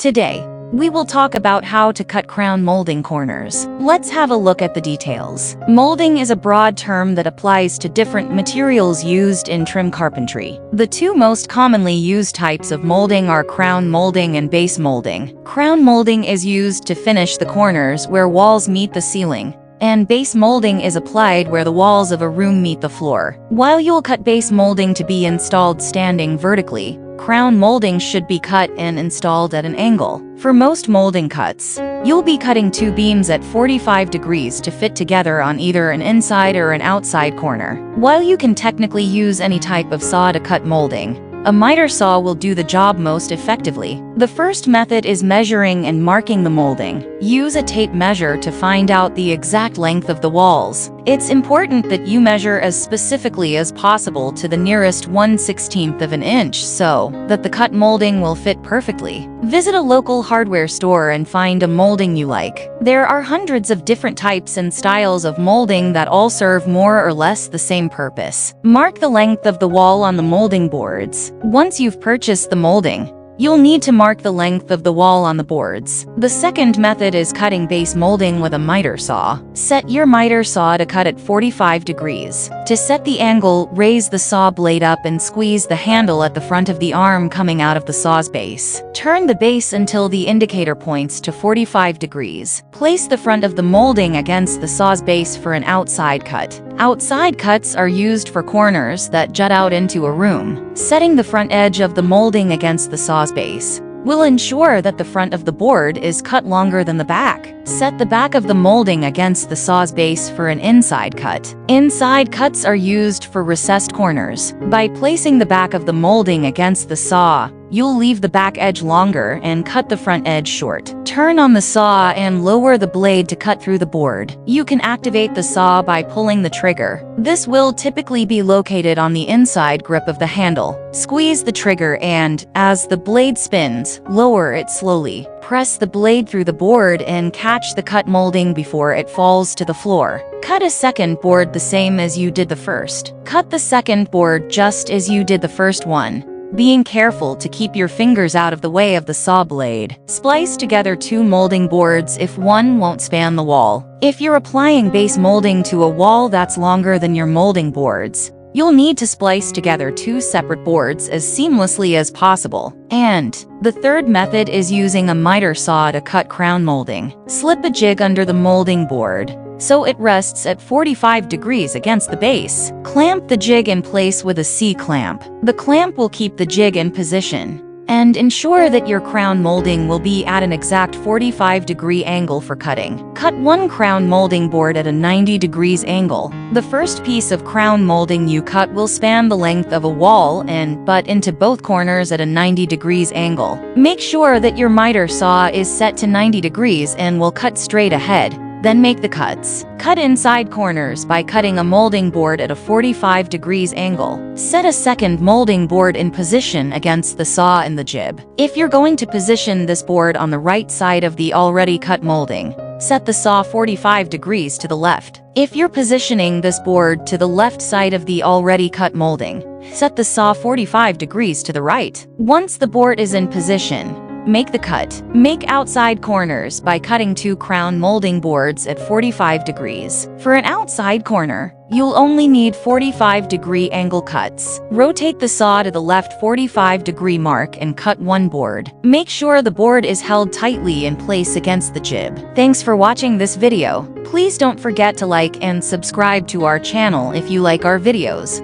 Today, we will talk about how to cut crown molding corners. Let's have a look at the details. Molding is a broad term that applies to different materials used in trim carpentry. The two most commonly used types of molding are crown molding and base molding. Crown molding is used to finish the corners where walls meet the ceiling, and base molding is applied where the walls of a room meet the floor. While you'll cut base molding to be installed standing vertically, crown molding should be cut and installed at an angle. For most molding cuts, you'll be cutting two beams at 45 degrees to fit together on either an inside or an outside corner. While you can technically use any type of saw to cut molding, a miter saw will do the job most effectively. The first method is measuring and marking the molding. Use a tape measure to find out the exact length of the walls. It's important that you measure as specifically as possible to the nearest 1/16 of an inch so that the cut molding will fit perfectly. Visit a local hardware store and find a molding you like. There are hundreds of different types and styles of molding that all serve more or less the same purpose. Mark the length of the wall on the molding boards. Once you've purchased the molding, you'll need to mark the length of the wall on the boards. The second method is cutting base molding with a miter saw. Set your miter saw to cut at 45 degrees. To set the angle, raise the saw blade up and squeeze the handle at the front of the arm coming out of the saw's base. Turn the base until the indicator points to 45 degrees. Place the front of the molding against the saw's base for an outside cut. Outside cuts are used for corners that jut out into a room. Setting the front edge of the molding against the saw's base will ensure that the front of the board is cut longer than the back. Set the back of the molding against the saw's base for an inside cut. Inside cuts are used for recessed corners. By placing the back of the molding against the saw, you'll leave the back edge longer and cut the front edge short. Turn on the saw and lower the blade to cut through the board. You can activate the saw by pulling the trigger. This will typically be located on the inside grip of the handle. Squeeze the trigger and, as the blade spins, lower it slowly. Press the blade through the board and catch the cut molding before it falls to the floor. Cut a second board the same as you did the first. Cut the second board just as you did the first one, being careful to keep your fingers out of the way of the saw blade. Splice together two molding boards if one won't span the wall. If you're applying base molding to a wall that's longer than your molding boards, you'll need to splice together two separate boards as seamlessly as possible. And the third method is using a miter saw to cut crown molding. Slip a jig under the molding board so it rests at 45 degrees against the base. Clamp the jig in place with a C-clamp. The clamp will keep the jig in position and ensure that your crown molding will be at an exact 45-degree angle for cutting. Cut one crown molding board at a 90 degrees angle. The first piece of crown molding you cut will span the length of a wall and butt into both corners at a 90 degrees angle. Make sure that your miter saw is set to 90 degrees and will cut straight ahead. Then make the cuts. Cut inside corners by cutting a molding board at a 45 degrees angle. Set a second molding board in position against the saw and the jib. If you're going to position this board on the right side of the already cut molding, set the saw 45 degrees to the left. If you're positioning this board to the left side of the already cut molding, set the saw 45 degrees to the right. Once the board is in position, make the cut. Make outside corners by cutting two crown molding boards at 45 degrees. For an outside corner, you'll only need 45-degree angle cuts. Rotate the saw to the left 45-degree mark and cut one board. Make sure the board is held tightly in place against the jib. Thanks for watching this video. Please don't forget to like and subscribe to our channel if you like our videos.